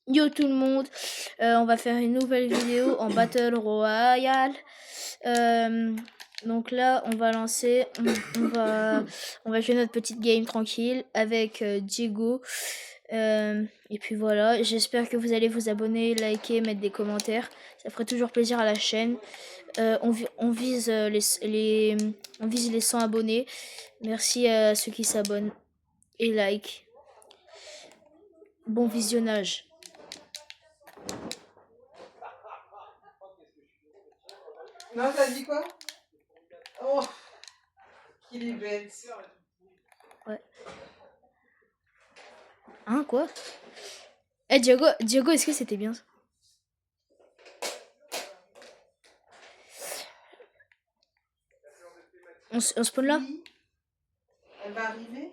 Yo tout le monde, on va faire une nouvelle vidéo en Battle Royale. Donc là, on va lancer, on va jouer notre petite game tranquille avec Diego. Et puis voilà, j'espère que vous allez vous abonner, liker, mettre des commentaires. Ça ferait toujours plaisir à la chaîne. On vise on vise les 100 abonnés. Merci à ceux qui s'abonnent et like. Bon visionnage. Non, t'as dit quoi? Oh, qu'il est bête. Ouais. Hein, quoi? Eh, Diego, est-ce que c'était bien ça? On spawn là? Oui. Elle va arriver?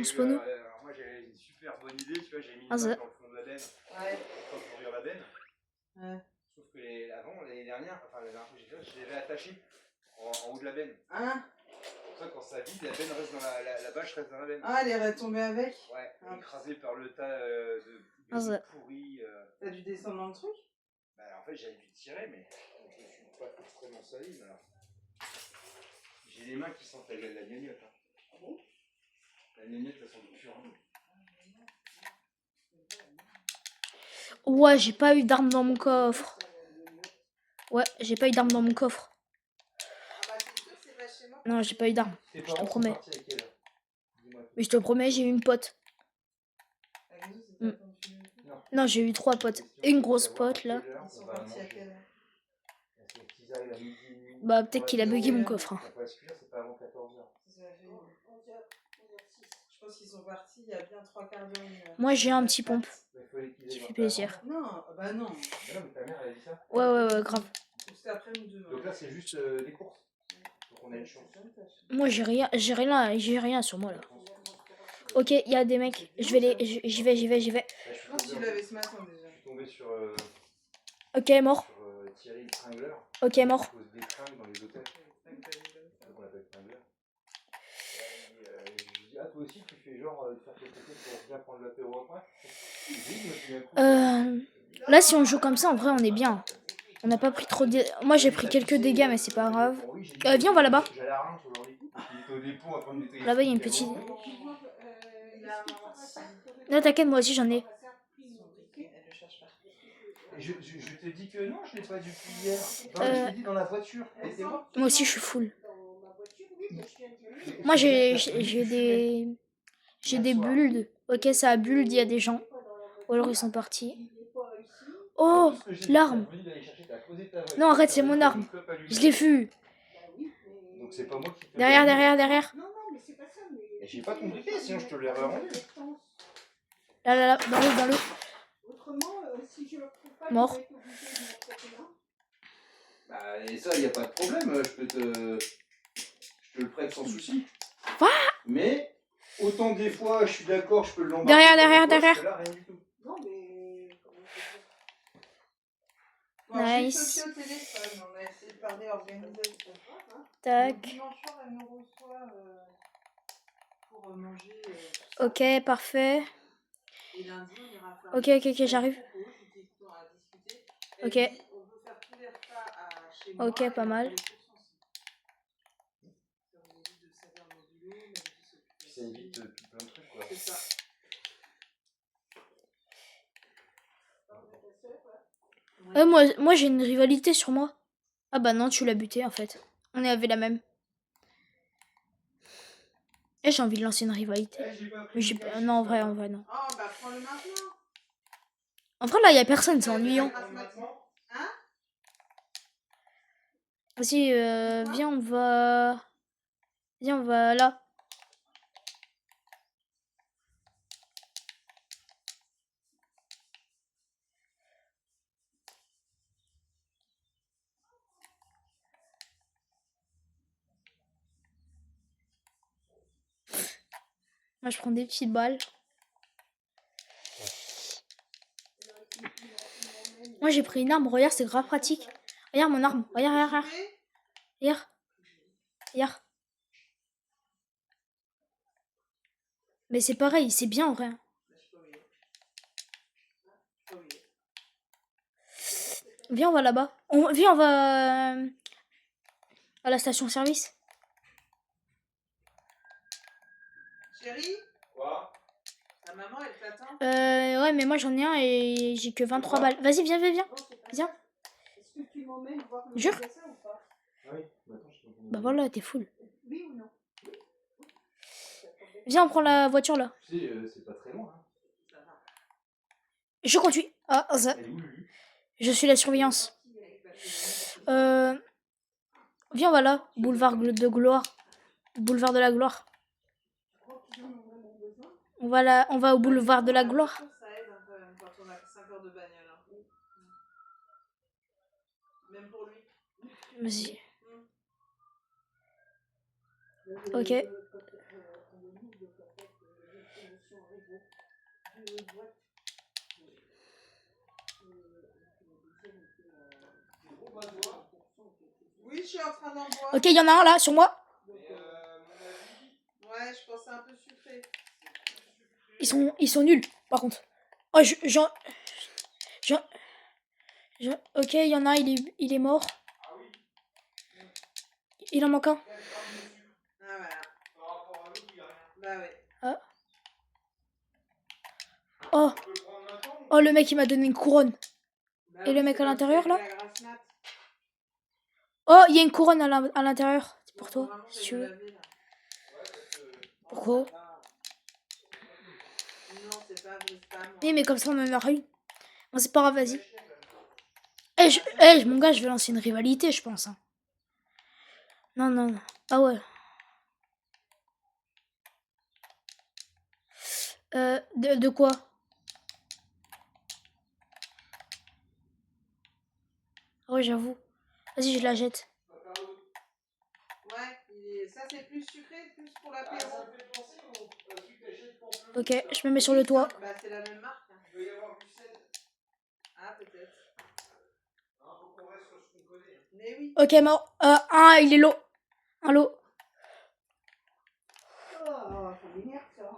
On spawn où? Alors moi j'ai une super bonne idée, tu vois, j'ai mis une Ah, ça. dans le fond de la benne. Ouais. Pour ouvrir la benne. Ouais. Sauf que avant, l'année dernière, enfin la dernière fois que j'ai fait ça, je l'avais attaché en haut de la benne. Hein? Pour ça, quand ça vide, la benne reste dans la bâche reste dans la benne. Ah, elle est retombée avec? Ouais, Ah. écrasée par le tas de Ah, ça. pourris. T'as dû descendre dans le truc? Bah en fait j'avais dû tirer, mais je suis pas extrêmement solide alors. J'ai les mains qui sentent la gnognotte. Hein. Ah bon? La gnognotte, elle sent pure. Ouais, j'ai pas eu d'armes dans mon coffre. Ouais, j'ai pas eu d'armes dans mon coffre. Ah bah t'es sûr que c'est pas chez moi? Non, j'ai pas eu d'armes. Je te promets. Mais je te promets, j'ai eu une pote. Avec nous, c'est pas quand tu veux. Non, j'ai eu 3 potes. Et une grosse pote là. Ils sont partis à quelle heure? Bah, peut-être qu'il a bugué mon coffre. Hein. Ça va se cuire, c'est pas avant 14h. Ça fait 11h06. Je pense qu'ils sont partis il y a bien 3/4 d'heure. Moi, j'ai un petit pompe. Qui fait plaisir. Non, bah non. Non, mais ta mère, elle a dit ça. Ouais, grave. C'était après ou demain. Donc là, c'est juste les courses. Donc on a une chance. Moi, j'ai rien sur moi là. Ok, il y a des mecs. J'y vais. Je pense que tu l'avais ce matin déjà. Je suis tombé sur Ok, mort. Thierry le tringleur. Ok, mort. Il pose des tringles dans les hôtels. Donc on l'appelle tringleur. Je lui dis, ah, toi aussi, tu fais genre de faire quelque chose pour bien prendre l'apéro après. Là, si on joue comme ça, en vrai, on est bien. On n'a pas pris trop de... Moi, j'ai pris quelques dégâts, mais c'est pas grave. Viens, on va là-bas. Là-bas, il y a une petite... Non, t'inquiète, moi aussi, j'en ai. Je t'ai dit que non, je l'ai pas depuis hier. Je t'ai dit dans la voiture. Moi aussi, je suis full. Moi, j'ai des... J'ai des builds. Ok, ça a build, il y a des gens. Ou alors, ils sont partis. Oh, l'arme. Non, arrête, c'est mon arme. Je l'ai vu. Donc c'est pas moi qui te Derrière. Et j'ai pas compliqué, sinon je te l'ai rendu. Là, dans le. Mort. Bah, et ça, y a pas de problème, je te le prête sans souci. Quoi? Mais, autant des fois, je suis d'accord, je peux l'embarquer. Derrière. Là, rien du tout. Non, mais. Nice. Au téléphone, on a essayé de parler organisation. Tac. Dimanche soir, elle nous reçoit pour manger. Ok, parfait. Et lundi, on ira faire. Ok, j'arrive. Ok. Ok, pas mal. Ça évite plein de trucs, quoi. C'est ça. Moi j'ai une rivalité sur moi. Ah bah non, tu l'as buté en fait. On avait la même. Et j'ai envie de lancer une rivalité. Mais non, en vrai, non. Ah bah prends-le maintenant. En vrai, là, il y a personne, c'est ennuyant. Hein? Vas-y, viens, on va... Viens, on va là. Moi, je prends des petites balles. Moi, j'ai pris une arme. Regarde, c'est grave pratique. Regarde mon arme. Regarde. Mais c'est pareil, c'est bien en vrai. Viens, on va là-bas. Viens, on va à la station-service. Chérie, Quoi? ta maman, elle t'attend. Ouais, mais moi j'en ai un et j'ai que 23 balles. Vas-y, viens. Viens. Est-ce que tu m'emmènes voir le Jure. magasin ou pas? Ah oui, bah attends, je t'entends. Bah voilà, t'es full. Oui ou non? Viens, on prend la voiture là. Tu sais, c'est pas très loin. Hein. Ça va. Je conduis. Ah, ça. Elle est où, Lulu? Je suis la surveillance. Viens, voilà. Boulevard de Gloire. Boulevard de la Gloire. On va au boulevard de la Gloire. Ça aide un peu quand on a 5 heures de bagnole. Hein. Même pour lui. Vas-y. Ok. Oui, je suis en train d'en boire. Ok, il y en a un là, sur moi. Ouais, je pensais un peu sucré. Ils sont nuls, par contre. Oh, ok, il y en a un, il est mort. Il en manque un. Ah, voilà. Bah ouais. Ah. Oh. Oh, le mec, il m'a donné une couronne. Bah Et oui, le mec c'est à comme l'intérieur, si là c'était la grasse mat. Oh, il y a une couronne à l'intérieur. C'est pour Bon, toi, vraiment, si j'ai tu de veux. laver, là. Pourquoi? Non, c'est pas vrai, c'est pas moi. Mais comme ça, on en aura une. Bon, c'est pas grave, vas-y. Mon gars, je vais lancer une rivalité, je pense. Hein. Non. Ah ouais. De quoi? Ouais, j'avoue. Vas-y, je la jette. Ouais, ça c'est plus sucré, plus pour l'apéro. Ok, je me mets sur le toit. Bah c'est la même marque. Hein. Il doit y avoir du sel. Ah peut-être. Faut qu'on reste sur ce qu'on connaît. Mais oui. Ok, mort. Il est lot. Un lot. Oh, ça m'énerve ça.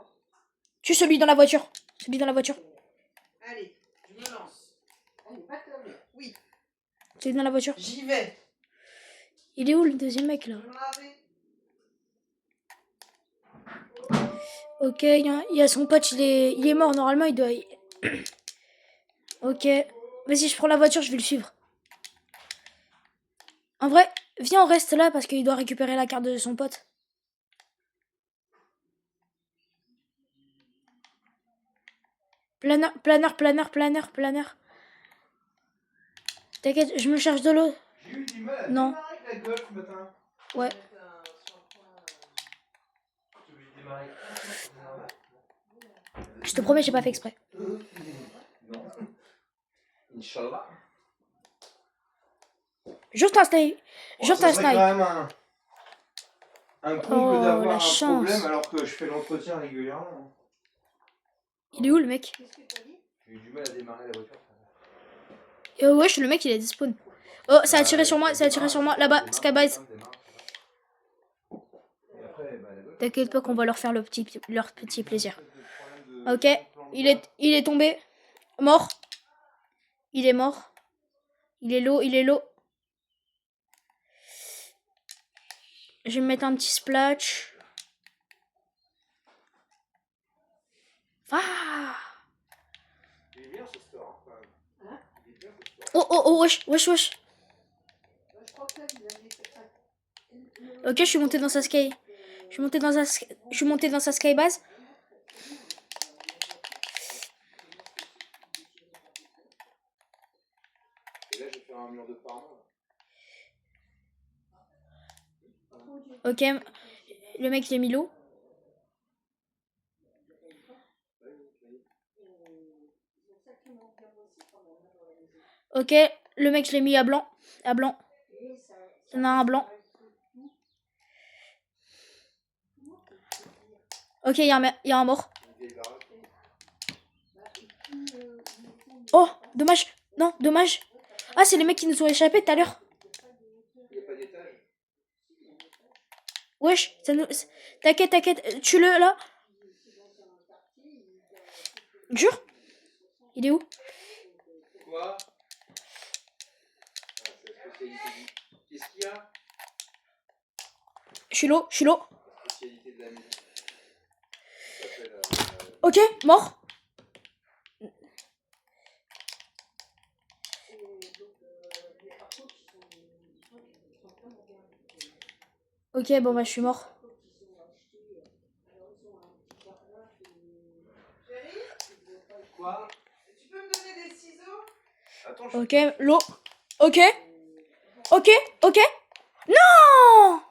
Tue celui dans la voiture. Celui dans la voiture. Allez, je me lance. Allez, pas tomber. Oui. Celui dans la voiture. J'y vais. Il est où le deuxième mec là? Je me laver. Ok, il y a son pote, il est mort. Normalement, il doit... Ok. Vas-y, je prends la voiture, je vais le suivre. En vrai, viens, on reste là parce qu'il doit récupérer la carte de son pote. Planeur. T'inquiète, je me cherche de l'eau. J'ai eu du mal à Non. démarrer avec la Golf ce matin. Ouais. Je te promets, j'ai pas fait exprès. Non. Inch'Allah. Juste un snipe. Juste un Ça serait snipe. quand même un comble Oh, d'avoir la un chance. problème alors que je fais l'entretien régulièrement. Il est où le mec? J'ai eu du mal à démarrer la voiture. Wesh, le mec il a des spawns. Oh, ça a tiré sur moi, Là-bas, Skybase. T'inquiète pas qu'on va leur faire leur petit plaisir. Ok, il est tombé. Mort. Il est mort. Il est low. Je vais me mettre un petit splash. Ah. Il est bien ce store, quand même. Il est bien ce store. Oh, wesh. Ok, je suis monté dans sa sky. Je suis monté dans sa skybase. Et là, je vais faire un mur de farm. Ok, le mec il a mis l'eau. Ok, le mec je l'ai mis à blanc. Il y en a un blanc. Ok, il y a un mort. Oh, dommage. Non, dommage. Ah, c'est les mecs qui nous ont échappé tout à l'heure. Il n'y a pas d'étage. Wesh, t'inquiète, tue-le là. Jure. Il est où? Quoi? Qu'est-ce qu'il y a? Je suis l'eau, je suis l'eau. La spécialité de la maison. Ça s'appelle, Ok, mort. Ok, bon bah je suis mort. Quoi? Tu peux me donner des ciseaux? Attends, je Ok, l'eau. Ok. Ok, ok. Non!